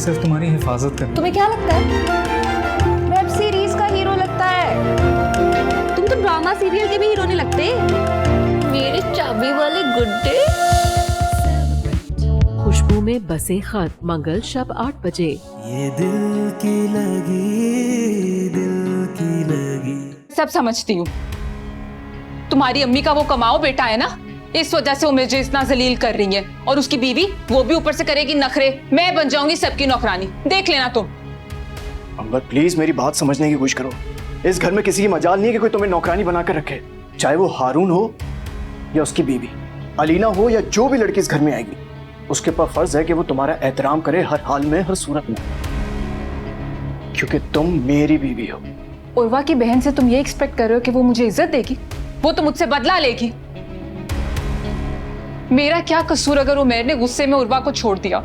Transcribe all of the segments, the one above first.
सिर्फ तुम्हारी हिफाजत करनी। तुम्हें क्या लगता है वेब सीरीज का हीरो लगता है? तुम तो ड्रामा सीरियल के भी हीरो नहीं लगते। मेरे चाबी वाले गुड्डे। खुशबू में बसे खत, मंगल शब 8 बजे। ये दिल की लगी। सब समझती हूँ, तुम्हारी अम्मी का वो कमाओ बेटा है ना, इस वजह से वो मुझे इतना जलील कर रही है। और उसकी बीवी, वो भी ऊपर से करेगी नखरे। मैं बन जाऊंगी सबकी नौकरानी, देख लेना तुम। अंबर प्लीज मेरी बात समझने की कोशिश करो। इस घर में किसी की मजाल नहीं है कि कोई तुम्हें नौकरानी बनाकर रखे, चाहे वो हारून हो या उसकी बीवी, अलीना हो या जो भी लड़की इस घर में आएगी। उसके ऊपर फर्ज है कि वो तुम्हारा एहतराम करे हर हाल में, हर सूरत में, क्योंकि तुम मेरी बीवी हो। उर्वा की बहन से तुम ये एक्सपेक्ट कर रहे हो कि वो मुझे इज्जत देगी? वो तो मुझसे बदला लेगी। मेरा क्या कसूर अगर उमैर ने गुस्से में उर्वा को छोड़ दिया?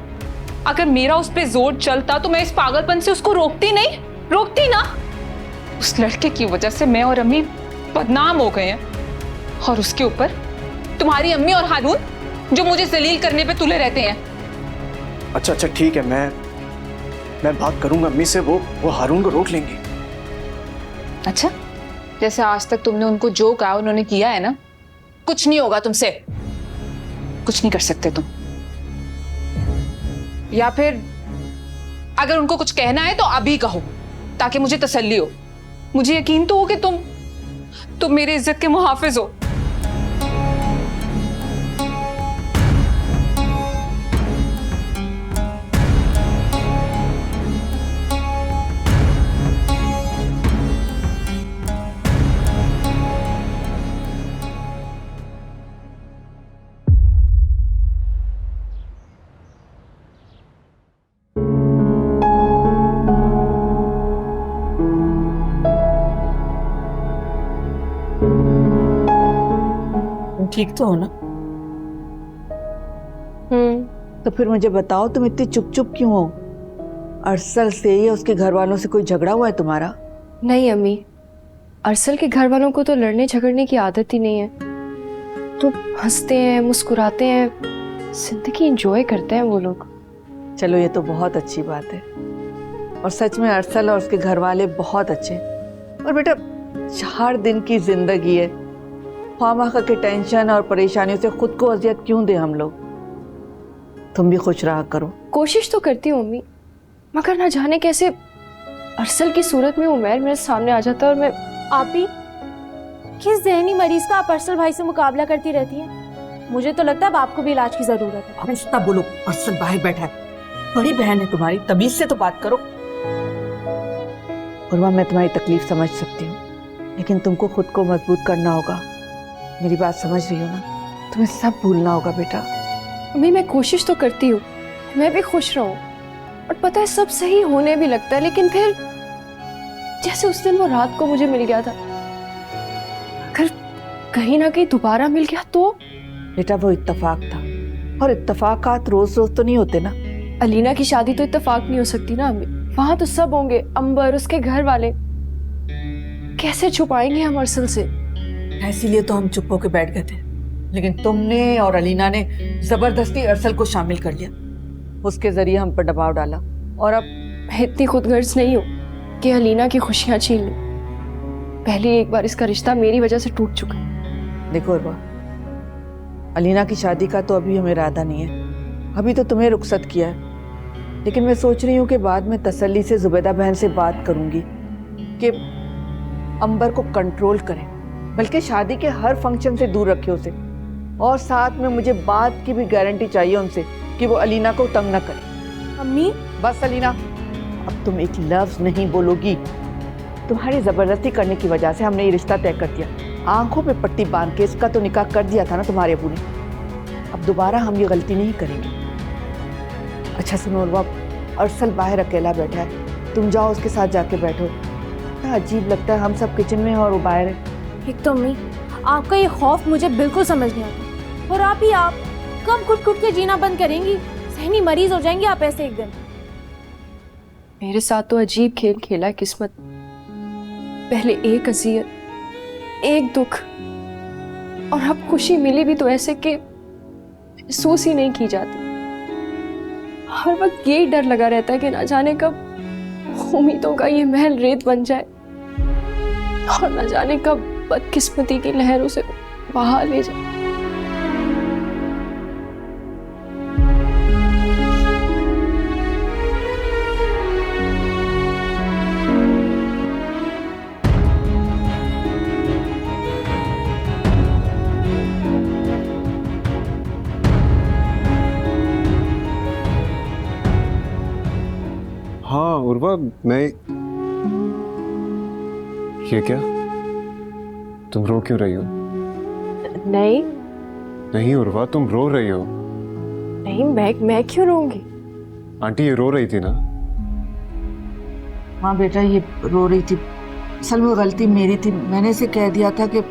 अगर मेरा उस पर जोर चलता तो मैं इस पागलपन से उसको रोकती नहीं, रोकती ना। उस लड़के की वजह से मैं और अम्मी बदनाम हो गए हैं, और उसके ऊपर तुम्हारी अम्मी और हारून जो मुझे जलील करने पे तुले रहते हैं। अच्छा ठीक है, मैं बात करूंगा अम्मी से, वो हारून को रोक लेंगी। अच्छा, जैसे आज तक तुमने उनको जो कहा उन्होंने किया है ना। कुछ नहीं होगा तुमसे, कुछ नहीं कर सकते तुम। या फिर अगर उनको कुछ कहना है तो अभी कहो, ताकि मुझे तसल्ली हो। मुझे यकीन तो हो कि तुम मेरी इज्जत के मुहाफिज हो। ठीक तो हो ना? तो फिर मुझे बताओ, तुम इतनी चुप चुप क्यों हो? अरसल से या उसके घर वालों से कोई झगड़ा हुआ है तुम्हारा? नहीं अम्मी, अरसल के घर वालों को तो लड़ने झगड़ने की आदत ही नहीं है। तो हंसते हैं, मुस्कुराते हैं, जिंदगी एंजॉय करते हैं वो लोग। चलो ये तो बहुत अच्छी बात है। और सच में अरसल और उसके घर वाले बहुत अच्छे। और बेटा 4 दिन की जिंदगी है, खामखा के टेंशन और परेशानियों से खुद को अजियत क्यों दे हम लोग? तुम भी खुश रहा करो। कोशिश तो करती हूँ अम्मी, मगर ना जाने कैसे अरसल की सूरत में उमैर मेरे सामने आ जाता है। और मैं आप ही किस ज़हनी मरीज का आप अरसल भाई से मुकाबला करती रहती हैं? मुझे तो लगता है अब आपको भी इलाज की जरूरत है। अब इतना बोलो, अरसल बाहर बैठा है, बड़ी बहन है तुम्हारी, तमीज से तो बात करो। उर्वा मैं तुम्हारी तकलीफ समझ सकती हूँ, लेकिन तुमको खुद को मजबूत करना होगा। मेरी बात समझ रही हो ना? तुम्हें सब भूलना होगा बेटा। अम्मी मैं कोशिश तो करती हूँ, मैं भी खुश रहूँ, और पता है सब सही होने भी लगता है। लेकिन फिर जैसे उस दिन वो रात को मुझे मिल गया था, अगर कहीं ना कहीं दोबारा मिल गया तो? बेटा वो इत्तेफाक था, और इत्तेफाकात रोज रोज तो नहीं होते ना। अलीना की शादी तो इत्तेफाक नहीं हो सकती ना अम्मी। वहां तो सब होंगे, अंबर, उसके घर वाले। कैसे छुपाएंगे हम अरसल से? इसीलिए तो हम चुप होके बैठ गए थे, लेकिन तुमने और अलीना ने जबरदस्ती अरसल को शामिल कर लिया। उसके जरिए हम पर दबाव डाला। और अब मैं इतनी खुदगर्ज नहीं हूँ कि अलीना की खुशियां छीन लूं। पहले एक बार इसका रिश्ता मेरी वजह से टूट चुका है। देखो उर्वा, अलीना की शादी का तो अभी हमें इरादा नहीं है, अभी तो तुम्हें रुखसत किया है। लेकिन मैं सोच रही हूँ कि बाद में तसल्ली से जुबैदा बहन से बात करूंगी कि अंबर को कंट्रोल करें, बल्कि शादी के हर फंक्शन से दूर रखे उसे। और साथ में मुझे बात की भी गारंटी चाहिए उनसे कि वो अलीना को तंग ना करे। अम्मी बस अलीना, अब तुम एक लफ्ज नहीं बोलोगी। तुम्हारी जबरदस्ती करने की वजह से हमने ये रिश्ता तय कर दिया। आंखों पे पट्टी बांध के इसका तो निकाह कर दिया था ना तुम्हारे अबू ने। अब दोबारा हम ये गलती नहीं करेंगे। अच्छा सुनो उर्वा, अरसल बाहर अकेला बैठा है, तुम जाओ उसके साथ जाके बैठो। इतना अजीब लगता है, हम सब किचन में हैं और वो बाहर है। एक तो अम्मी आपका ये खौफ मुझे बिल्कुल समझ नहीं आता। और आप कब घुट-घुट के जीना बंद करेंगी? ज़हनी मरीज हो जाएंगी आप ऐसे एक दिन। मेरे साथ तो अजीब खेल खेला है किस्मत। पहले एक अज़ियत, एक दुख, और अब खुशी मिली भी तो ऐसे कि महसूस ही नहीं की जाती। हर वक्त यही डर लगा रहता है कि ना जाने कब उम्मीदों का ये महल रेत बन जाए और ना जाने कब बदकिस्मती की लहर उसे बहा ले जाए। हाँ उर्वा, मैं ये क्या, तुम रो क्यों रही हो? नहीं नहीं उर्वा, तुम रो रही हो। नहीं, मैं क्यों रोऊंगी? आंटी ये रो रही थी ना। हाँ बेटा, ये रो रही थी। असल में वो गलती मेरी थी। मैंने इसे कह दिया था कि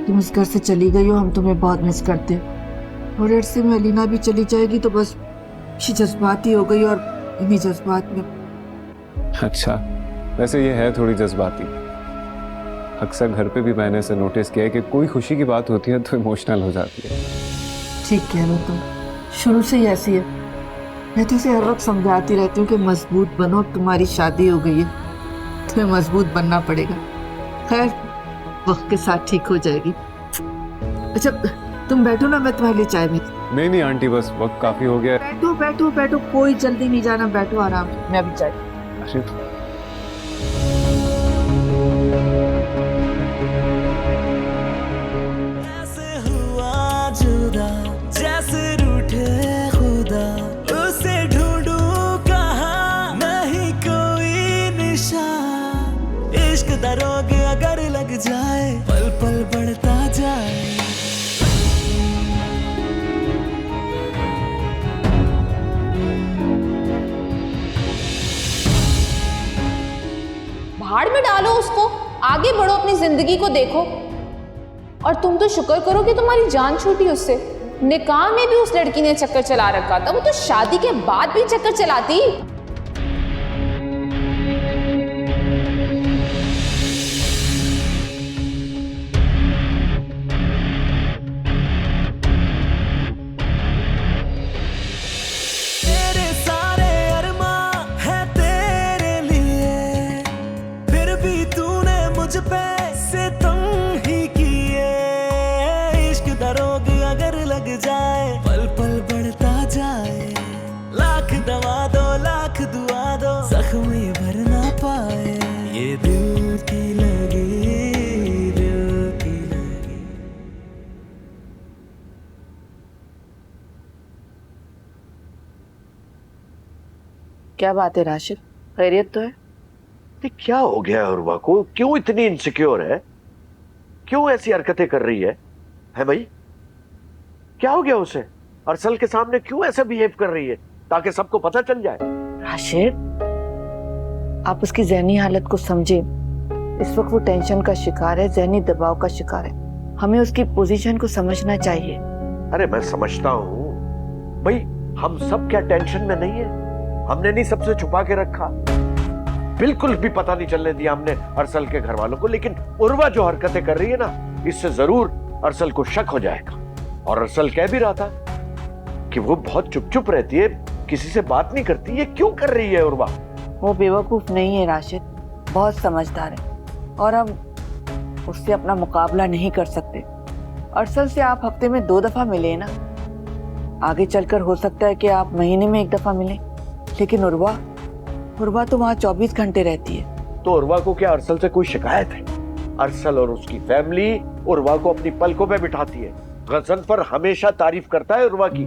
तुम इस घर से चली गई हो, हम तुम्हें बहुत मिस करते हैं। और अरसे में अलीना भी चली जाएगी तो बस ये जज्बाती हो गई और इन्हीं जज्बात में। अच्छा, वैसे ये है थोड़ी जज्बाती। अक्सर घर पे भी मैंने इसे नोटिस किया है कि कोई खुशी की बात होती है तो इमोशनल हो जाती है। ठीक कह रहे हो तुम, शुरू से ही ऐसी है। मैं तो उसे हर वक्त समझाती रहती हूँ कि मजबूत बनो, तुम्हारी शादी हो गई है, तुम्हें मजबूत बनना पड़ेगा। खैर, वक्त के साथ ठीक हो जाएगी। अच्छा तुम बैठो ना, मैं तुम्हारे लिए चाय में। नहीं आंटी, बस वक्त काफी हो गया। बैठो बैठो बैठो, कोई जल्दी नहीं जाना, बैठो आराम से, मैं अभी चाय। अरे ऐसे हुआ जुदा जैसे रूठे खुदा, उसे ढूंढूं कहाँ नहीं कोई निशान। इश्क दा रोग अगर लग जाए पल पल बढ़ता जाए। भाड़ में डालो उसको, आगे बढ़ो, अपनी जिंदगी को देखो। और तुम तो शुक्र करो कि तुम्हारी जान छूटी उससे। निकाह में भी उस लड़की ने चक्कर चला रखा था, वो तो शादी के बाद भी चक्कर चलाती। तेरे सारे अरमां हैं तेरे लिए, फिर भी तूने मुझ पे सितम ही किए। इश्क दा रोग अगर लग जाए पल पल बढ़ता जाए। लाख दवा दो लाख दुआ दो, जख्म ये भर ना पाए। ये दिल की लगी, दिल की लगी। क्या बात है राशिद, खैरियत तो है? ये क्या हो गया है उर्वा को? क्यों इतनी इनसिक्योर है? क्यों ऐसी हरकतें कर रही है भाई? क्या हो गया उसे? अरसल के सामने क्यों ऐसा बिहेव कर रही है ताकि सबको पता चल जाए? राशिद, आप उसकी जहनी हालत को समझे। इस वक्त वो टेंशन का शिकार है, जहनी दबाव का शिकार है। हमें उसकी पोजीशन को समझना चाहिए। अरे मैं समझता हूं भाई, हम सब क्या टेंशन में नहीं है? हमने नहीं सबसे छुपा के रखा, बिल्कुल भी पता नहीं चलने दिया हमने अरसल के घर वालों को। लेकिन उर्वा जो हरकतें कर रही है ना, इससे जरूर अरसल को शक हो जाएगा। और अरसल कह भी रहा था कि वो बहुत चुप चुप रहती है, किसी से बात नहीं करती। ये क्यों कर रही है उर्वा? वो बेवकूफ नहीं है राशिद, बहुत समझदार है। और हम उससे अपना मुकाबला नहीं कर सकते। अरसल से आप हफ्ते में 2 दफा मिले ना, आगे चलकर हो सकता है कि आप महीने में 1 दफा मिले। लेकिन उर्वा तो वहाँ 24 घंटे रहती है। तो उर्वा को क्या अरसल से कोई शिकायत है? अरसल और उसकी फैमिली उर्वा को अपनी पलकों पे बिठाती है। गजनफर हमेशा तारीफ करता है उर्वा की।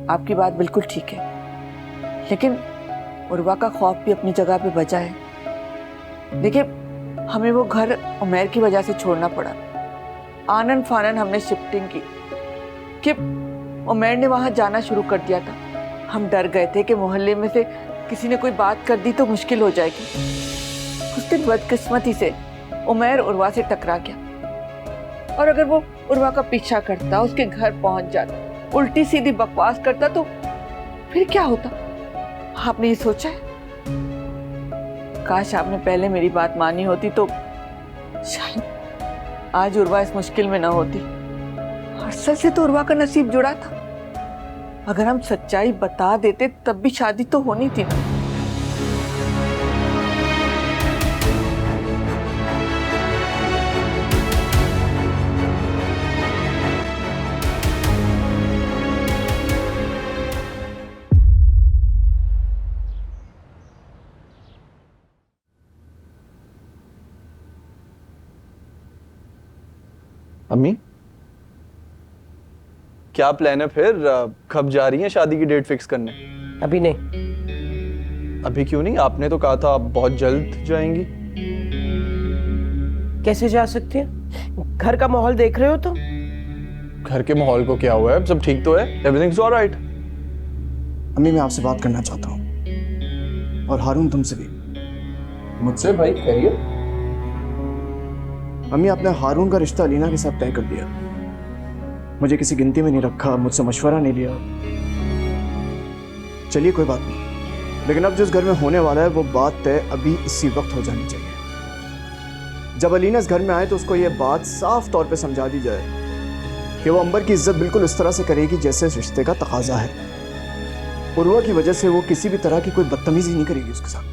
आपकी बात बिल्कुल ठीक है, लेकिन उर्वा का खौफ भी अपनी जगह पे बचा है। देखिए, हमें वो घर उमैर की वजह से छोड़ना पड़ा। आनन फानन हमने शिफ्टिंग की कि उमैर ने वहां जाना शुरू कर दिया था। हम डर गए थे कि मोहल्ले में से किसी ने कोई बात कर दी तो मुश्किल हो जाएगी। उस दिन बदकिस्मती से उमैर उर्वा से टकरा गया, और अगर वो उर्वा का पीछा करता, उसके घर पहुंच जाता, उल्टी सीधी बकवास करता, तो फिर क्या होता? आपने ये सोचा है? काश आपने पहले मेरी बात मानी होती तो शायद आज उर्वा इस मुश्किल में ना होती। अरसल से तो उर्वा का नसीब जुड़ा था, अगर हम सच्चाई बता देते तब भी शादी तो होनी थी ना। अम्मी, क्या प्लान है फिर? कब जा रही हैं शादी की डेट फिक्स करने? अभी नहीं। अभी क्यों नहीं? आपने तो कहा था आप बहुत जल्द जाएंगी। कैसे जा सकते हैं? घर का माहौल देख रहे हो तो? घर के माहौल को क्या हुआ है? सब ठीक तो है? Everything's alright. अम्मी, मैं आपसे बात करना चाहता हूँ, और हारून तुमसे भी। मुझसे? भाई कहिए। अम्मी, आपने हारून का रिश्ता अलीना के साथ तय कर दिया। मुझे किसी गिनती में नहीं रखा, मुझसे मशवरा नहीं लिया। चलिए कोई बात नहीं, लेकिन अब जिस घर में होने वाला है वो बात तय अभी इसी वक्त हो जानी चाहिए। जब अलीना इस घर में आए तो उसको ये बात साफ तौर पे समझा दी जाए कि वो अंबर की इज्जत बिल्कुल इस तरह से करेगी जैसे इस रिश्ते का तकाजा है। उर्वा की वजह से वो किसी भी तरह की कोई बदतमीजी नहीं करेगी उसके साथ।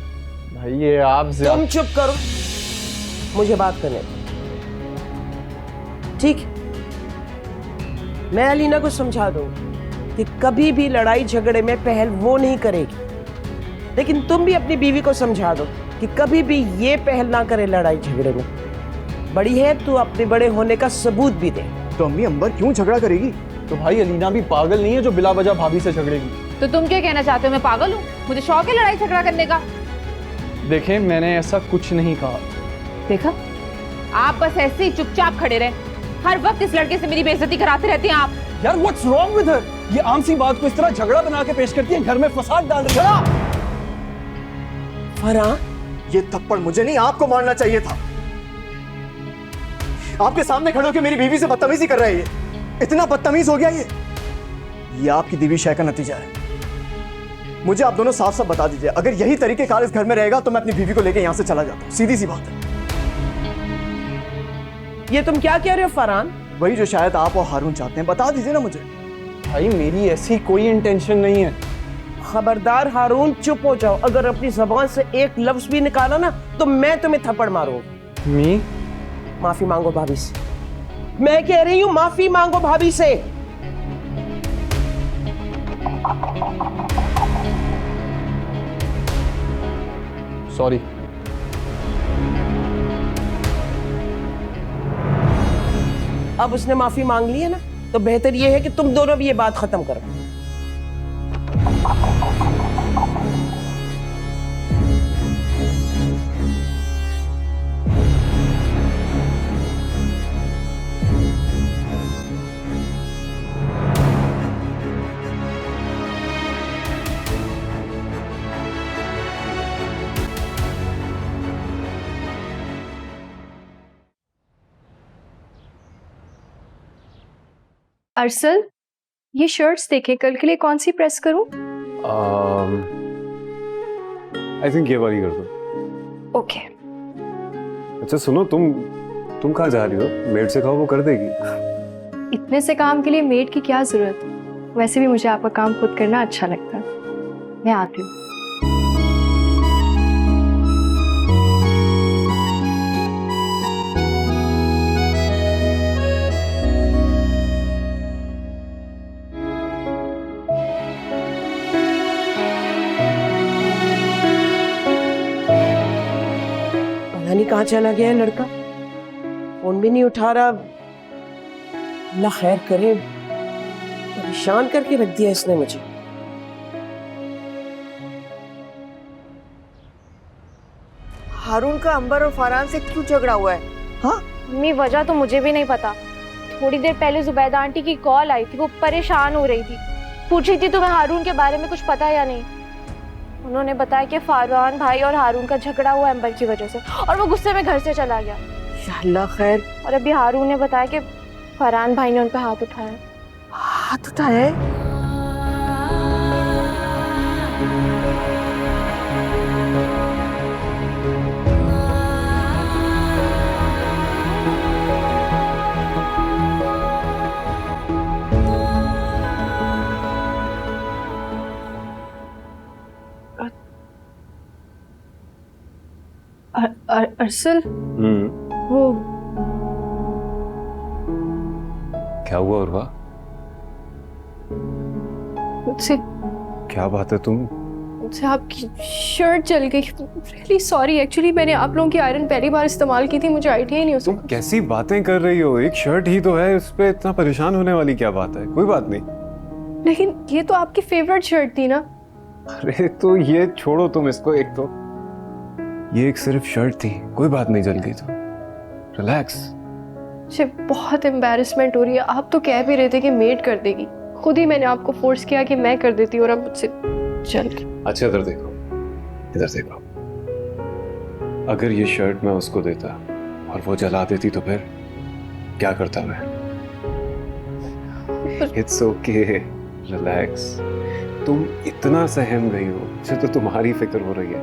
भाई ये आप तुम चुप करो, मुझे बात करने दो। ठीक, मैं अलीना को समझा दूं कि कभी भी लड़ाई झगड़े में पहल वो नहीं करेगी, लेकिन तुम भी अपनी बीवी को समझा दो कि कभी भी ये पहल ना करे लड़ाई झगड़े में। बड़ी है तू, अपने बड़े होने का सबूत भी दे। तो अम्मी, अंबर क्यों झगड़ा करेगी? तो भाई अलीना भी पागल नहीं है जो बिला वजह भाभी से झगड़ेगी। तो तुम क्या कहना चाहते हो? मैं पागल हूँ? मुझे शौक है लड़ाई झगड़ा करने का? देखें, मैंने ऐसा कुछ नहीं कहा। देखा, आप बस ऐसे ही चुपचाप खड़े रहे। हर वक्त इस लड़के से मेरी बेइज्जती कराते रहते हैं आप। यार व्हाट्स रॉन्ग विद हर? ये आम सी बात को इस तरह झगड़ा बना के पेश करती है, घर में फसाद डाल रही है। फरहान, ये थप्पड़ मुझे नहीं, आपको मारना चाहिए था। आपके सामने खड़े होकर मेरी बीवी से बदतमीजी कर रहे हैं। ये इतना बदतमीज हो गया ये आपकी दीवी शय का नतीजा है। मुझे आप दोनों साफ साफ बता दीजिए, अगर यही तरीकेकार इस घर में रहेगा तो मैं अपनी बीवी को लेकर यहां से चला जाता हूं। सीधी सी बात है। ये तुम क्या कह रहे हो फरहान? वही जो शायद आप और हारून चाहते हैं, बता दीजिए ना मुझे। भाई मेरी ऐसी कोई इंटेंशन नहीं है। खबरदार हारून, चुप हो जाओ। अगर अपनी जबान से एक लफ्ज भी निकाला ना तो मैं तुम्हें थप्पड़ मारूंगा। मी, माफी मांगो भाभी से। मैं कह रही हूं माफी मांगो भाभी से। सॉरी। अब उसने माफी मांग ली है ना, तो बेहतर यह है कि तुम दोनों भी ये बात खत्म करो। अरसल, ये शर्ट्स देखे, कल के लिए कौन सी प्रेस करूं? आई थिंक ये वाली कर दो। ओके। अच्छा सुनो, तुम कहाँ जा रही हो? मेड से कहो, वो कर देगी। इतने से काम के लिए मेड की क्या जरूरत? वैसे भी मुझे आपका काम खुद करना अच्छा लगता है। मैं आती हूँ। कहाँ चला गया है लड़का? फोन भी नहीं उठा रहा। अल्लाह खैर करे, परेशान करके रख दिया इसने मुझे। हारून का अंबर और फरहान से क्यों झगड़ा हुआ है? हाँ, मम्मी वजह तो मुझे भी नहीं पता। थोड़ी देर पहले जुबैदा आंटी की कॉल आई थी, वो परेशान हो रही थी, पूछ रही थी तुम्हें हारून के बारे में कुछ पता है या नहीं। उन्होंने बताया कि फरहान भाई और हारून का झगड़ा हुआ अंबर की वजह से, और वो गुस्से में घर से चला गया। अल्लाह खैर। और अभी हारून ने बताया कि फरहान भाई ने उन पर हाथ उठाया। हाथ उठाया है? अरसल वो क्या हुआ उर्वा? मुझसे क्या बात है मुझसे आपकी शर्ट जल गई। रियली सॉरी, एक्चुअली मैंने आप लोगों की आयरन पहली बार इस्तेमाल की थी, मुझे आइडिया ही नहीं तुम उसका। कैसी बातें कर रही हो? एक शर्ट ही तो है, उस पे इतना परेशान होने वाली क्या बात है? कोई बात नहीं। लेकिन ये तो आपकी फेवरेट शर्ट थी ना। अरे तो ये छोड़ो तुम इसको, एक तो ये एक सिर्फ शर्ट थी, कोई बात नहीं, जल गई तो रिलैक्स। मुझे बहुत एम्बैरेसमेंट हो रही है। आप तो कह भी रहे थे कि मेड कर देगी, खुद ही मैंने आपको फोर्स किया कि मैं कर देती हूँ और अब मुझसे चल गई। अच्छा इधर देखो, इधर देखो। अगर ये शर्ट मैं उसको देता और वो जला देती तो फिर क्या करता मैं? It's okay, relax. तुम इतना सहम गई हो, मुझे तो तुम्हारी फिक्र हो रही है।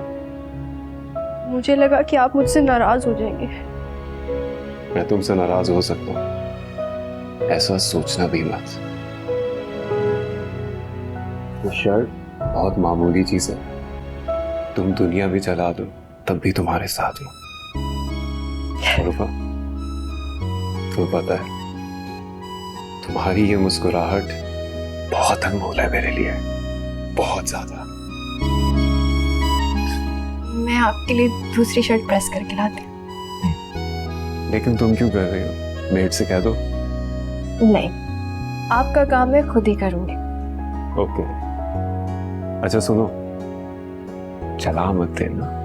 मुझे लगा कि आप मुझसे नाराज हो जाएंगे। मैं तुमसे नाराज हो सकता हूँ, ऐसा सोचना भी मत। वो शर्ट बहुत मामूली चीज है, तुम दुनिया भी चला दो तब भी तुम्हारे साथ हूँ। तुम्हें पता है तुम्हारी ये मुस्कुराहट बहुत अनमोल है मेरे लिए, बहुत ज्यादा। मैं आपके लिए दूसरी शर्ट प्रेस करके लाती हूँ। लेकिन तुम क्यों कर रही हो? मेड से कह दो। नहीं, आपका काम मैं खुद ही करूंगी। ओके, अच्छा सुनो, चला मत देना।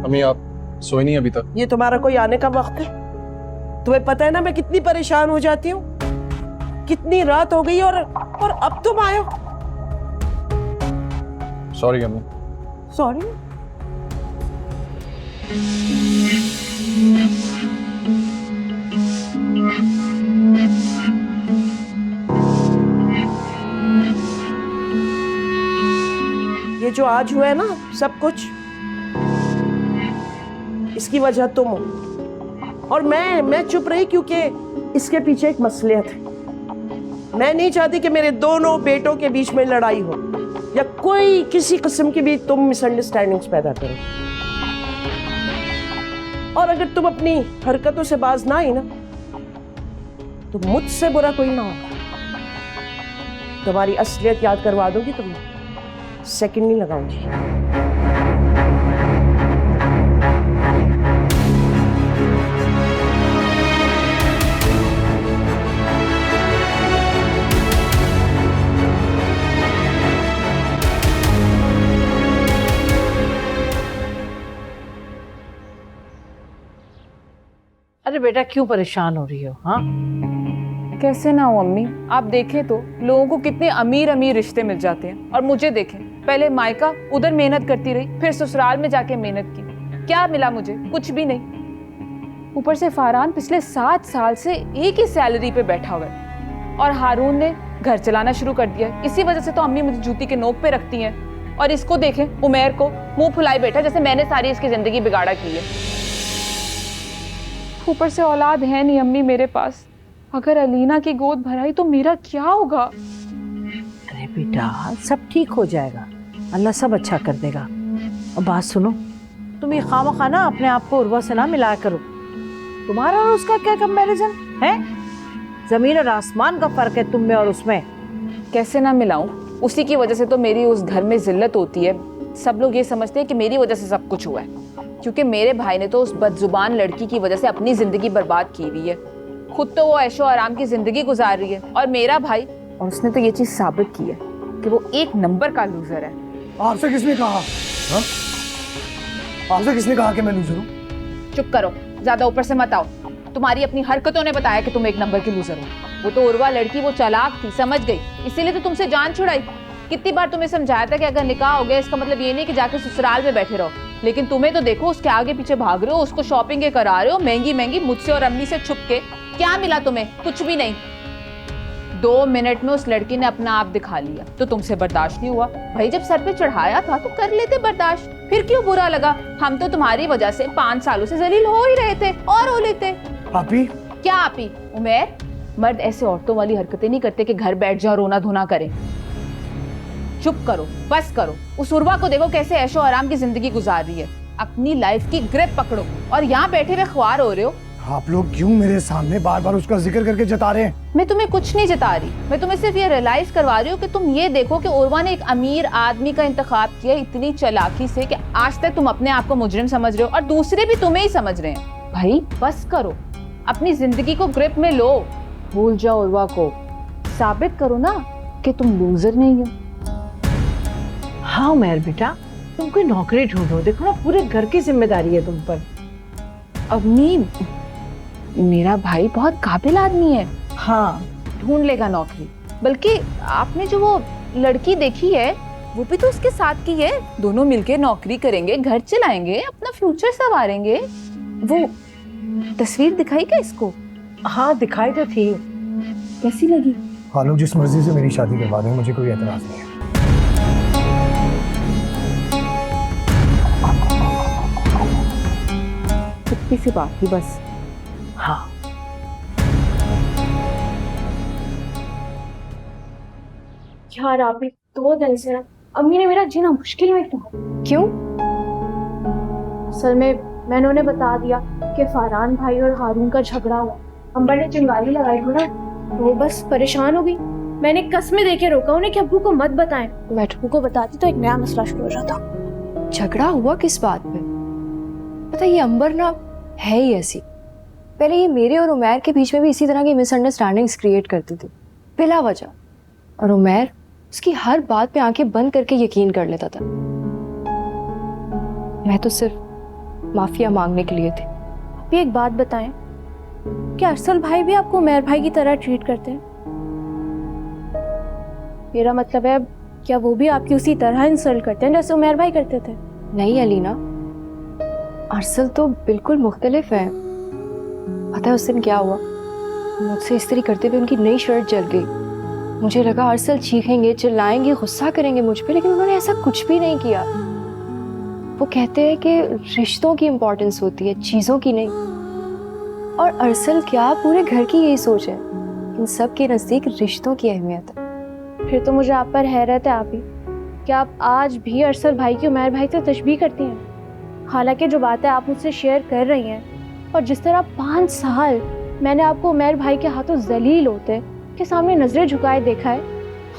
अम्मी आप सोए नहीं अभी तक? ये तुम्हारा कोई आने का वक्त है? तुम्हें पता है ना मैं कितनी परेशान हो जाती हूँ, कितनी रात हो गई और अब तुम आए हो। सॉरी अम्मी। सॉरी? ये जो आज हुआ है ना सब कुछ, इसकी वजह तुम हो। और मैं चुप रही क्योंकि इसके पीछे एक मसलियत है। मैं नहीं चाहती कि मेरे दोनों बेटों के बीच में लड़ाई हो या कोई किसी किस्म की भी तुम मिसअंडरस्टैंडिंग्स पैदा करो। और अगर तुम अपनी हरकतों से बाज ना आई ना तो मुझसे बुरा कोई ना होगा। तुम्हारी असलियत याद करवा दूंगी, तुम सेकंड नहीं लगाऊंगी। अरे बेटा क्यों परेशान हो रही हो? हाँ कैसे ना हो अम्मी, आप देखें तो लोगों को कितने अमीर अमीर रिश्ते मिल जाते हैं और मुझे देखें, पहले मायका उधर मेहनत करती रही, फिर ससुराल में जाके मेहनत की, क्या मिला मुझे? कुछ भी नहीं। ऊपर से फरहान पिछले 7 साल से एक ही सैलरी पे बैठा हुआ है और हारून ने घर चलाना शुरू कर दिया। इसी वजह से तो अम्मी मुझे जूती के नोक पे रखती हैं। और इसको देखें, उमेर को मुंह फुलाए बैठा जैसे मैंने सारी इसकी जिंदगी बिगाड़ा की है। ऊपर से औलाद है नहीं अम्मी मेरे पास, अगर अलीना की गोद भराई तो मेरा क्या होगा? अरे बेटा सब ठीक हो जाएगा, अल्लाह सब अच्छा कर देगा। और बात सुनो, तुम ये खामखा ना अपने आप को उर्वा से ना मिलाया करो। तुम्हारा और उसका क्या कंपैरिजन है? जमीन और आसमान का फर्क है तुम में और उसमें। कैसे ना मिलाऊं? उसी की वजह से तो मेरी उस घर में जिल्लत होती है। सब लोग ये समझते हैं कि मेरी वजह से सब कुछ हुआ है, क्योंकि मेरे भाई ने तो उस बदजुबान लड़की की वजह से अपनी जिंदगी बर्बाद की हुई है। खुद तो वो ऐशो आराम की जिंदगी गुजार रही है और मेरा भाई, और उसने तो ये चीज साबित की है कि वो एक नंबर का लूजर है। आपसे किसने कहा? हाँ? आपसे किसने कहा कि मैं लूजर हूँ? चुप करो, ज्यादा ऊपर से मत आओ। तुम्हारी अपनी हरकतों ने बताया कि तुम एक नंबर की लूजर हो। वो तो उर्वा लड़की वो चालाक थी, समझ गई, इसीलिए तो तुमसे जान छुड़ाई। कितनी बार तुम्हें समझाया था कि अगर निकाह हो गया इसका मतलब ये नहीं कि जाके ससुराल में बैठे रहो। लेकिन तुम्हें तो देखो उसके आगे पीछे भाग रहे हो, उसको शॉपिंग के करा रहे हो महंगी महंगी, मुझसे और अम्मी से छुप के। क्या मिला तुम्हें? कुछ भी नहीं। 2 मिनट में उस लड़की ने अपना आप दिखा लिया तो तुमसे बर्दाश्त नहीं हुआ। भाई जब सर पे चढ़ाया था तो कर लेते बर्दाश्त, फिर क्यों बुरा लगा? हम तो तुम्हारी वजह से 5 सालों से जलील हो ही रहे थे, और हो लेते। आपी क्या आपी? उमेर, मर्द ऐसे औरतों वाली हरकतें नहीं करते कि घर बैठ जाओ रोना धोना करें। चुप करो, बस करो। उस उर्वा को देखो कैसे ऐशो आराम की जिंदगी गुजार रही है। अपनी लाइफ की ग्रिप पकड़ो, और यहाँ बैठे हुए ख्वार हो रहे हो। आप लोग क्यों मेरे सामने बार बार उसका जिक्र करके जता रहे हैं? मैं तुम्हें कुछ नहीं जता रही, मैं तुम्हें सिर्फ ये रियलाइज करवा रही हूँ कि तुम ये देखो कि उर्वा ने एक अमीर आदमी का इंतखाब किया इतनी चालाकी से कि आज तक तुम अपने आप को मुजरिम समझ रहे हो और दूसरे भी तुम्हें ही समझ रहे हैं। भाई बस करो, अपनी जिंदगी को ग्रिप में लो, भूल जाओ उर्वा को, साबित करो ना कि तुम लूजर नहीं हो। हाँ उमैर बेटा, तुम कोई नौकरी ढूंढो, देखो ना पूरे घर की जिम्मेदारी है तुम पर। अम्मी, मेरा भाई बहुत काबिल आदमी है। हाँ, ढूंढ लेगा नौकरी। बल्कि आपने जो वो लड़की देखी है वो भी तो उसके साथ की है। दोनों मिलके नौकरी करेंगे, घर चलाएंगे, अपना फ्यूचर संवारेंगे। वो तस्वीर दिखाई क्या इसको? हाँ दिखाई तो थी। कैसी लगी? हाँ लोग जिस मर्जी से मेरी शादी करवा दें, मुझे कोई एतराज नहीं है। छुट्टी सी बात थी बस। हाँ यार आप 2 दिन से ना अम्मी ने मेरा जीना मुश्किल में किया। क्यों? असल में मैंने उन्हें बता दिया कि फरहान भाई और हारून का झगड़ा हुआ। अंबर ने चिंगारी लगाई हो ना, तो वो बस परेशान हो गई। मैंने कस्में देके रोका उन्हें कि अब्बू को मत बताएं। मैं अब्बू को बताती तो एक नया मसला शुरू हो जाता। झगड़ा हुआ किस बात पे? पता ये अंबर ना है ही ऐसी। पहले ये मेरे और उमैर के बीच में भी इसी तरह की मिसअंडरस्टैंडिंग्स क्रिएट करती थी बिला वजह, और उमैर उसकी हर बात पे आंखें बंद करके यकीन कर लेता था। मैं तो सिर्फ माफिया मांगने के लिए थी। आप एक बात बताएं, क्या अरसल भाई भी आपको उमैर भाई की तरह ट्रीट करते हैं? मेरा मतलब है, क्या वो भी आपकी उसी तरह इंसल्ट करते हैं जैसे उमैर भाई करते थे? नहीं अलीना, अरसल तो बिल्कुल मुख्तलिफ है। पता है उस दिन क्या हुआ? मुझसे इस तरह करते हुए उनकी नई शर्ट जल गई। मुझे लगा अरसल चीखेंगे, चिल्लाएंगे, गुस्सा करेंगे मुझ पे, लेकिन उन्होंने ऐसा कुछ भी नहीं किया। वो कहते हैं कि रिश्तों की इम्पोर्टेंस होती है, चीज़ों की नहीं। और अरसल क्या, पूरे घर की यही सोच है। इन सब के नज़दीक रिश्तों की अहमियत है। फिर तो मुझे आप पर हैरत है आप ही, क्या आप आज भी अरसल भाई की उमैर भाई से तशबीह करती हैं? हालांकि जो बातें आप मुझसे शेयर कर रही हैं और जिस तरह 5 साल मैंने आपको उमैर भाई के हाथों जलील होते के सामने नजरें झुकाए देखा है,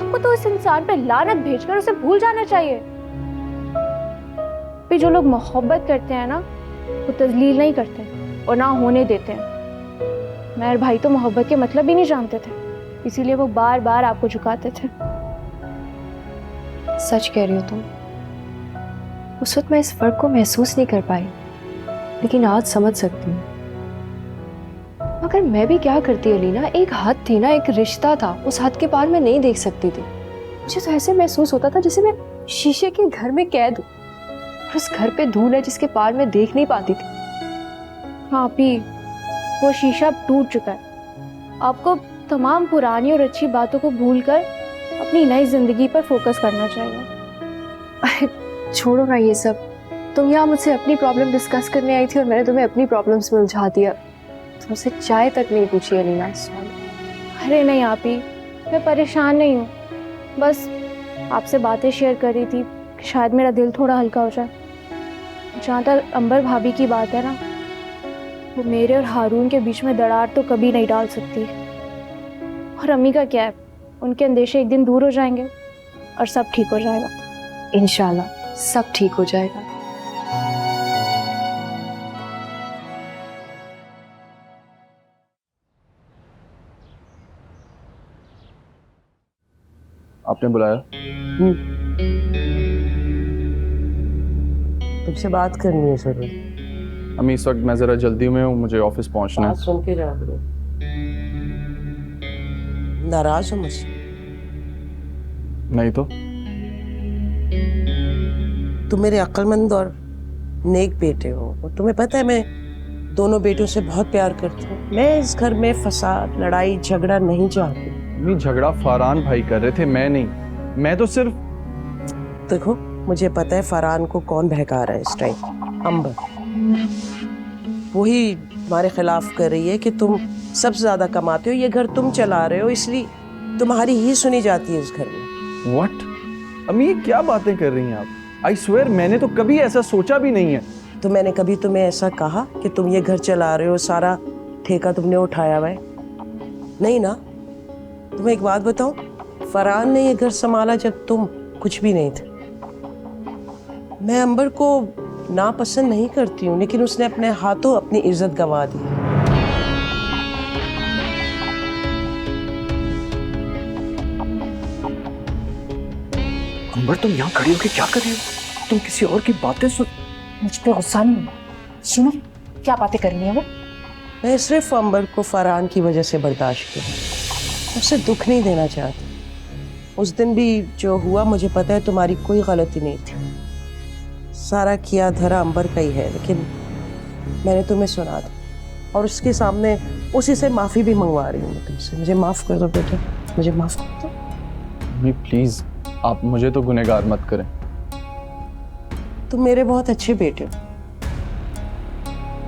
आपको तो इस इंसान पे लानत भेजकर उसे भूल जाना चाहिए। भी जो लोग मोहब्बत करते हैं ना, वो तजलील नहीं करते और ना होने देते हैं। उमैर भाई तो मोहब्बत के मतलब ही नहीं जानते थे, इसीलिए वो बार बार आपको झुकाते थे। सच कह रही हो तुम। उस वक्त मैं इस फर्क को महसूस नहीं कर पाई, लेकिन आज समझ सकती हूँ। मगर मैं भी क्या करती अलीना, एक हद थी ना, एक रिश्ता था, उस हद के पार मैं नहीं देख सकती थी। मुझे तो ऐसे महसूस होता था जैसे मैं शीशे के घर में कैद हूँ और उस घर पे धूल है जिसके पार मैं देख नहीं पाती थी। हाँ भी वो शीशा अब टूट चुका है। आपको तमाम पुरानी और अच्छी बातों को भूलकर अपनी नई जिंदगी पर फोकस करना चाहिए। छोड़ो ना ये सब, तुम यहाँ मुझसे अपनी प्रॉब्लम डिस्कस करने आई थी और मैंने तुम्हें अपनी प्रॉब्लम्स में उलझा दिया। तुमसे चाय तक नहीं पूछी अलीना। अरे नहीं आप ही, मैं परेशान नहीं हूँ, बस आपसे बातें शेयर कर रही थी कि शायद मेरा दिल थोड़ा हल्का हो जाए। जहाँ तक अंबर भाभी की बात है ना, वो मेरे और हारून के बीच में दरार तो कभी नहीं डाल सकती। और अम्मी का क्या है, उनके अंदेशे एक दिन दूर हो जाएंगे और सब ठीक हो जाएगा। इंशाल्लाह सब ठीक हो जाएगा। आपने बुलाया? तुमसे बात करनी है सर। अम्मी इस वक्त मैं जरा जल्दी में हूँ, मुझे ऑफिस पहुँचना है। सुन के जा करो। नाराज हो मुझसे? नहीं तो। तुम मेरे अक्लमंद और नेक बेटे हो और तुम्हें पता है मैं दोनों बेटों से बहुत प्यार करती हूँ। मैं इस घर में फसाद, लड़ाई, झगड़ा नहीं चाहती। नहीं, झगड़ा फरहान भाई कर रहे थे, मैं नहीं। मैं तो सिर्फ देखो, मुझे पता है फरहान को कौन बहका रहा है इस टाइम। अंबर वही तुम्हारे खिलाफ कर रही है कि तुम सबसे ज्यादा कमाते हो, ये घर तुम चला रहे हो, इसलिए तुम्हारी ही सुनी जाती है इस घर में। व्हाट? अम्मी ये क्या बातें कर रही हैं आप? आई स्वेयर मैंने तो कभी ऐसा सोचा भी नहीं है। तो मैंने कभी तुम्हें ऐसा कहा कि तुम ये घर चला रहे हो, सारा ठेका तुमने उठाया हुआ है? नहीं ना। तुम्हें एक बात बताऊं, फरहान ने ये घर संभाला जब तुम कुछ भी नहीं थे। मैं अंबर को नापसंद नहीं करती हूँ, लेकिन उसने अपने हाथों अपनी इज्जत गंवा दी। अंबर तुम यहाँ खड़ी होकर क्या कर रही हो? तुम किसी और की बातें सुन। मुझ पे गुस्सा नहीं हुआ। सुनो क्या बातें करनी है वो। मैं सिर्फ अंबर को फरहान की वजह से बर्दाश्त किया, उसे दुख नहीं देना चाहती। उस दिन भी जो हुआ मुझे पता है तुम्हारी कोई गलती नहीं थी, सारा किया धरा अंबर का ही है, लेकिन मैंने तुम्हें सुना था और उसके सामने उसी से माफ़ी भी मंगवा रही हूँ मैं तुमसे। मुझे माफ़ कर दो बेटा, मुझे माफ़ कर दो। अम्मी प्लीज, आप मुझे तो गुनहगार मत करें। तुम मेरे बहुत अच्छे बेटे हो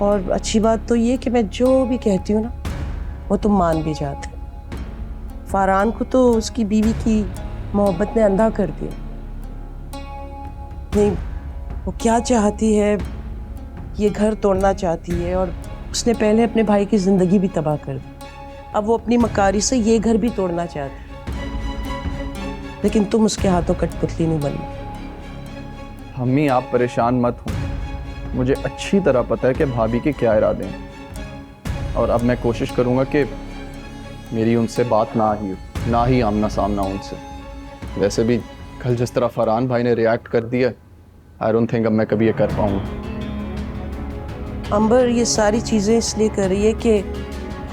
और अच्छी बात तो ये कि मैं जो भी कहती हूँ ना वो तुम मान भी जाते हो। फरहान को तो उसकी बीवी की मोहब्बत ने अंधा कर दिया। नहीं, वो क्या चाहती है, ये घर तोड़ना चाहती है और उसने पहले अपने भाई की जिंदगी भी तबाह कर दी। अब वो अपनी मकारी से ये घर भी तोड़ना चाहती है, लेकिन तुम उसके हाथों कठपुतली नहीं बनना। अम्मी आप परेशान मत हो, मुझे अच्छी तरह पता है कि भाभी के क्या इरादे हैं और अब मैं कोशिश करूंगा कि मेरी उनसे बात ना ही आमना सामना उनसे। वैसे भी कल जिस तरह फरहान भाई ने रिएक्ट कर दिया, आई डोंट थिंक अब मैं कभी ये कर पाऊंगा। अंबर ये सारी चीज़ें इसलिए कर रही है कि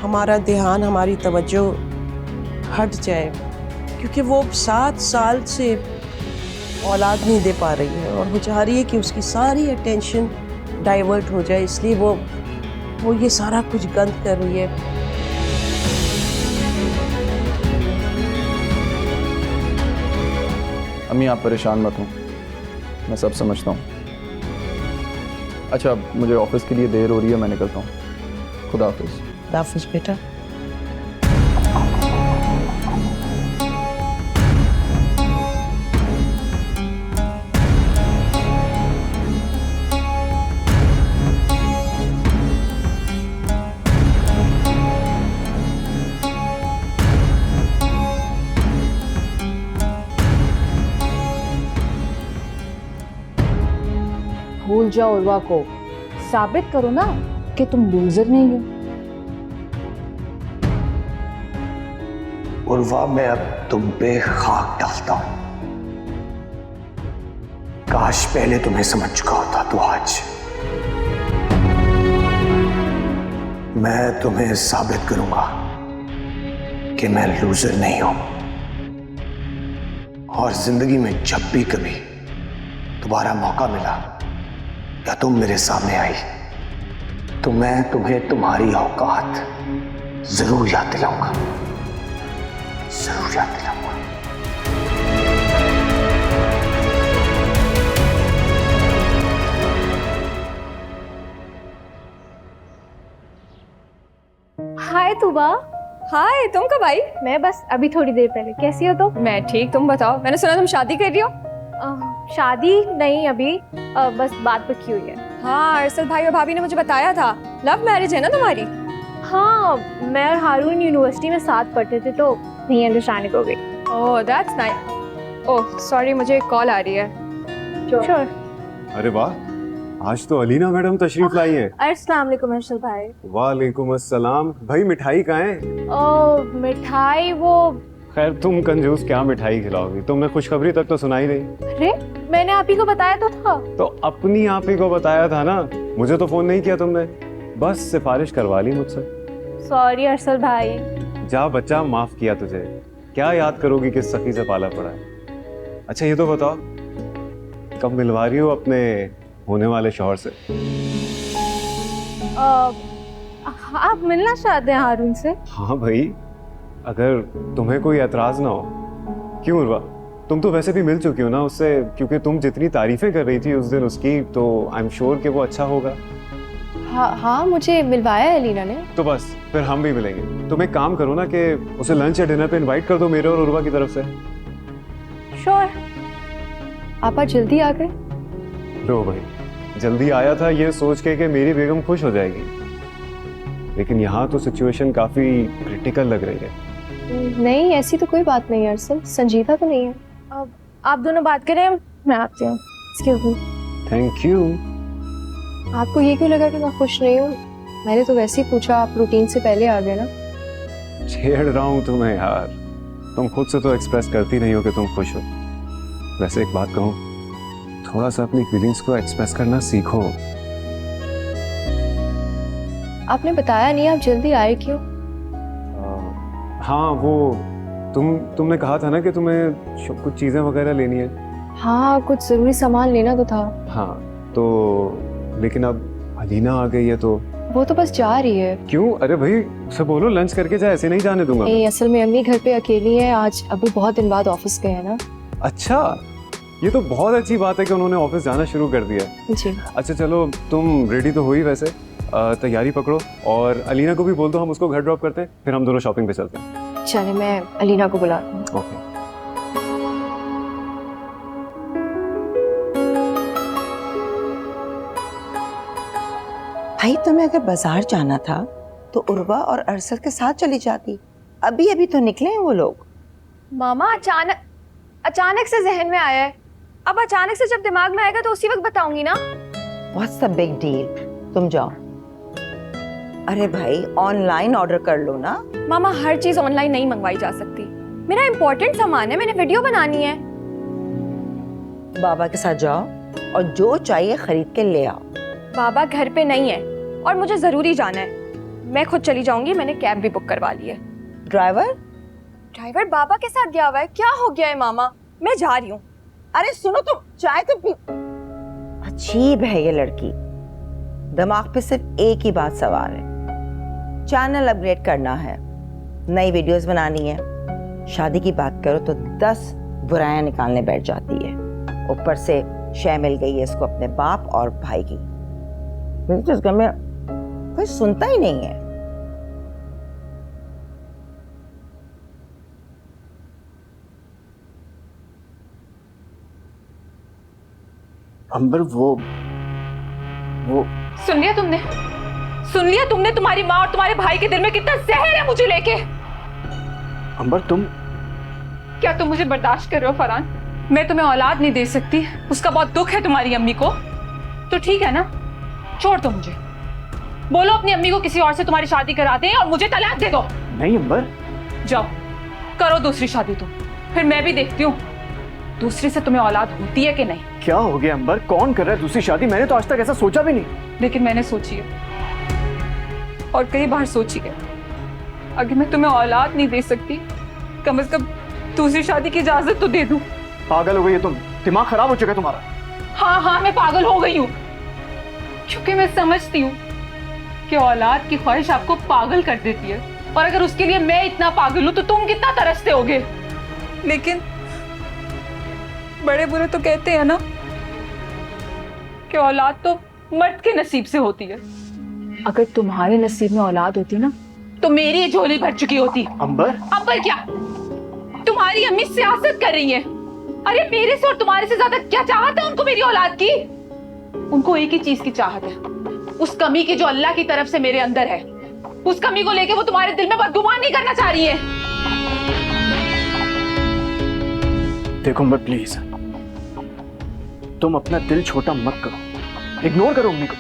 हमारा ध्यान, हमारी तवज्जो हट जाए, क्योंकि वो 7 साल से औलाद नहीं दे पा रही है और वो चाह रही है कि उसकी सारी अटेंशन डाइवर्ट हो जाए, इसलिए वो ये सारा कुछ गंद कर रही है। अम्मी आप परेशान मत हो, मैं सब समझता हूँ। अच्छा मुझे ऑफिस के लिए देर हो रही है, मैं निकलता हूँ। खुदा हाफिज। खुदा हाफिज बेटा। भूल जाओ उर्वा को, साबित करो ना कि तुम लूजर नहीं हो। उर्वा मैं अब तुम पे खाक डालता हूं। काश पहले तुम्हें समझ चुका होता तो आज मैं तुम्हें साबित करूंगा कि मैं लूजर नहीं हूं। और जिंदगी में जब भी कभी दोबारा मौका मिला या तुम मेरे सामने आई तो मैं तुम्हें तुम्हारी औकात जरूर याद दिलाऊंगा, जरूर याद दिलाऊंगा। हाय तुबा। हाय, तुम कब आई? मैं बस अभी थोड़ी देर पहले। कैसी हो तुम? मैं ठीक, तुम बताओ। मैंने सुना तुम शादी कर रही हो। शादी नहीं अभी, बस बात पक्की हुई है। हाँ, अरसल भाई और भाभी ने मुझे बताया था। लव मैरिज है ना तुम्हारी? हाँ, मैं और हारून यूनिवर्सिटी में साथ पढ़ते थे तो नहीं अंडरस्टैंडिंग हो गई। Oh that's nice. Oh sorry, मुझे एक कॉल आ रही है। श्योर। अरे वाह, आज तो अलीना मैडम तशरीफ लाई है। अस्सलाम वालेकुम अर्शल भाई। वालेकुम अस्सलाम। भाई मिठाई कहाँ है? मिठाई वो। खैर तुम कंजूस, क्या मिठाई खिलाओगी? तुमने खुशखबरी तक तो सुनाई नहीं। अरे मैंने आप ही को बताया तो था। तो अपनी आप ही को बताया था ना, मुझे तो फोन नहीं किया तुमने, बस सिफारिश करवा ली मुझसे। सॉरी अर्शल भाई। जा बच्चा, माफ किया तुझे। क्या याद करोगी किस सखी से पाला पड़ा है। अच्छा ये तो बताओ, कब मिलवा रही हो अपने होने वाले शौहर से। आप मिलना चाहते हैं हारून से? हाँ भाई, अगर तुम्हें कोई एतराज ना हो। क्यों उर्वा, तुम तो वैसे भी मिल चुकी हो ना उससे, क्योंकि तुम जितनी तारीफें कर रही थी उस दिन उसकी, तो आई एम श्योर कि वो अच्छा होगा। हाँ, मुझे मिलवाया है लीना ने। तो बस फिर हम भी मिलेंगे। तुम एक काम करो ना कि उसे लंच या डिनर पे इनवाइट कर दो मेरे और उर्वा की तरफ से। श्योर। आप आज जल्दी आ गए? लो भाई, जल्दी आया था ये सोच के कि मेरी बेगम खुश हो जाएगी, लेकिन यहाँ तो सिचुएशन काफी क्रिटिकल लग रही है। नहीं, ऐसी तो कोई बात नहीं है अरसल, संजीदा तो नहीं है। अब आप दोनों बात करें, मैं आती हूँ। Excuse me. Thank you. आपको ये क्यों लगा कि मैं खुश नहीं हूँ? मैंने तो वैसे ही पूछा, आप रूटीन से पहले आ गए ना। छेड़ रहा हूँ तुम्हें यार, तुम खुद से तो एक्सप्रेस करती नहीं हो कि तुम खुश हो। वैसे एक बात कहूँ, थोड़ा सा अपनी फीलिंग्स को एक्सप्रेस करना सीखो। आपने बताया नहीं, आप जल्दी आए क्यों? हाँ, वो तुमने कहा था ना कि तुम्हें कुछ चीजें वगैरह लेनी है। हाँ, कुछ जरूरी सामान लेना तो था। हाँ, तो लेकिन अब अलीना आ गई है तो वो तो बस जा रही है। क्यों? अरे भाई उसे बोलो लंच करके जाए, ऐसे नहीं जाने दूंगा। नहीं, असल में अम्मी घर पे अकेली है आज, अबू बहुत दिन बाद ऑफिस गए हैं ना। अच्छा, ये तो बहुत अच्छी बात है कि उन्होंने ऑफिस जाना शुरू कर दिया। जी। अच्छा चलो, तुम रेडी तो हो ही वैसे, तैयारी पकड़ो और अलीना को भी बोल दो, हम उसको घर ड्रॉप करते हैं, फिर हम दोनों शॉपिंग पे चलते हैं। चले, मैं अलीना को बुलाती हूँ। ओके। भाई तुम्हें अगर बाजार जाना था तो उर्वा और अरसद के साथ चली जाती। अभी अभी तो निकले हैं वो लोग। मामा अचानक से जहन में आया है। अब अचानक से जब दिमाग में आएगा तो उसी वक्त बताऊंगी ना। व्हाट्स द बिग डील, तुम जाओ। अरे भाई ऑनलाइन ऑर्डर कर लो ना। मामा, हर चीज ऑनलाइन नहीं मंगवाई जा सकती। मेरा इंपॉर्टेंट सामान है, मैंने वीडियो बनानी है। बाबा के साथ जाओ और जो चाहिए खरीद के ले आओ। बाबा घर पे नहीं है और मुझे जरूरी जाना है। मैं खुद चली जाऊंगी, मैंने कैब भी बुक करवा ली है। ड्राइवर बाबा के साथ गया हुआ है। क्या हो गया है मामा? मैं जा रही हूँ। अरे सुनो, तुम चाय तो पी। अजीब है ये लड़की, दिमाग पे सिर्फ एक ही बात सवार है, चैनल अपग्रेड करना है, नई वीडियोस बनानी है। शादी की बात करो तो 10 बुराइयां निकालने बैठ जाती है। ऊपर से शय मिल गई है इसको अपने बाप और भाई की। तो इस घर में कोई सुनता ही नहीं है। अंबर, वो सुन लिया तुमने? सुन लिया तुमने? तुम्हारी माँ और तुम्हारे भाई के दिल में कितना जहर है मुझे लेके। अंबर, क्या तुम मुझे बर्दाश्त कर रहे हो फरहान? मैं तुम्हें औलाद नहीं दे सकती, उसका बहुत दुख है तुम्हारी अम्मी को। तो ठीक है ना, छोड़ दो मुझे। बोलो अपनी अम्मी को किसी और से तुम्हारी शादी करा दें और मुझे तलाक दे दो। नहीं अंबर। जाओ करो दूसरी शादी तुम, फिर मैं भी देखती हूँ दूसरी से तुम्हें औलाद होती है कि नहीं। क्या हो गया अंबर? कौन कर रहा है दूसरी शादी? मैंने तो आज तक ऐसा सोचा भी नहीं। लेकिन मैंने सोची है और कई बार सोची है। अगर मैं तुम्हें औलाद नहीं दे सकती, कम से कम दूसरी शादी की इजाजत तो दे दूं। पागल हो गई है तुम, दिमाग खराब हो चुका है तुम्हारा। हाँ, मैं पागल हो गई हूँ, क्योंकि मैं समझती हूँ कि औलाद की ख्वाहिश आपको पागल कर देती है, और अगर उसके लिए मैं इतना पागल हूँ तो तुम कितना तरसते होगे। लेकिन बड़े बुरे तो कहते हैं ना कि औलाद तो मर्द के नसीब से होती है। अगर तुम्हारे नसीब में औलाद होती ना तो मेरी झोली भर चुकी होती। अंबर क्या तुम्हारी अम्मी सियासत कर रही है? अरे मेरे से और तुम्हारे से ज्यादा क्या चाहत है उनको मेरी औलाद की? उनको एक ही चीज की चाहत है, उस कमी की जो अल्लाह की तरफ से मेरे अंदर है। उस कमी को लेके वो तुम्हारे दिल में बदगुमान नहीं करना चाह रही है। देखो अंबर प्लीज, तुम अपना दिल छोटा मत करो, इग्नोर करो अम्मी को।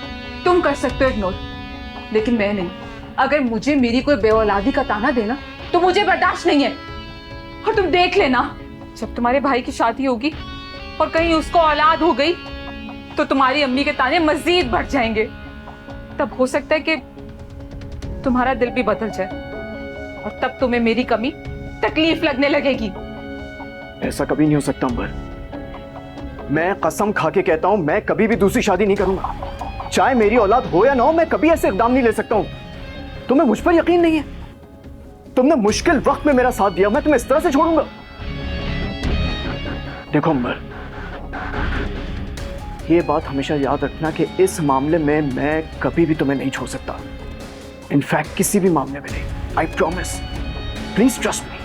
तुम कर सकते हो इग्नोर, लेकिन मैं नहीं। अगर मुझे मेरी कोई बेऔलादी का ताना देना तो मुझे बर्दाश्त नहीं है। और तुम देख लेना, जब तुम्हारे भाई की शादी होगी और कहीं उसको औलाद हो गई तो तुम्हारी अम्मी के ताने मजीद बढ़ जाएंगे। तब हो सकता है कि तुम्हारा दिल भी बदल जाए और तब तुम्हें मेरी कमी तकलीफ लगने लगेगी। ऐसा कभी नहीं हो सकता अंबर। मैं कसम खा के कहता हूं, मैं कभी भी दूसरी शादी नहीं करूंगा। चाहे मेरी औलाद हो या ना हो, मैं कभी ऐसे इकदाम नहीं ले सकता हूं। तुम्हें मुझ पर यकीन नहीं है? तुमने मुश्किल वक्त में मेरा साथ दिया, मैं तुम्हें इस तरह से छोड़ूंगा? देखो अंबर, ये बात हमेशा याद रखना कि इस मामले में मैं कभी भी तुम्हें नहीं छोड़ सकता। इनफैक्ट किसी भी मामले में नहीं। I promise, please trust me.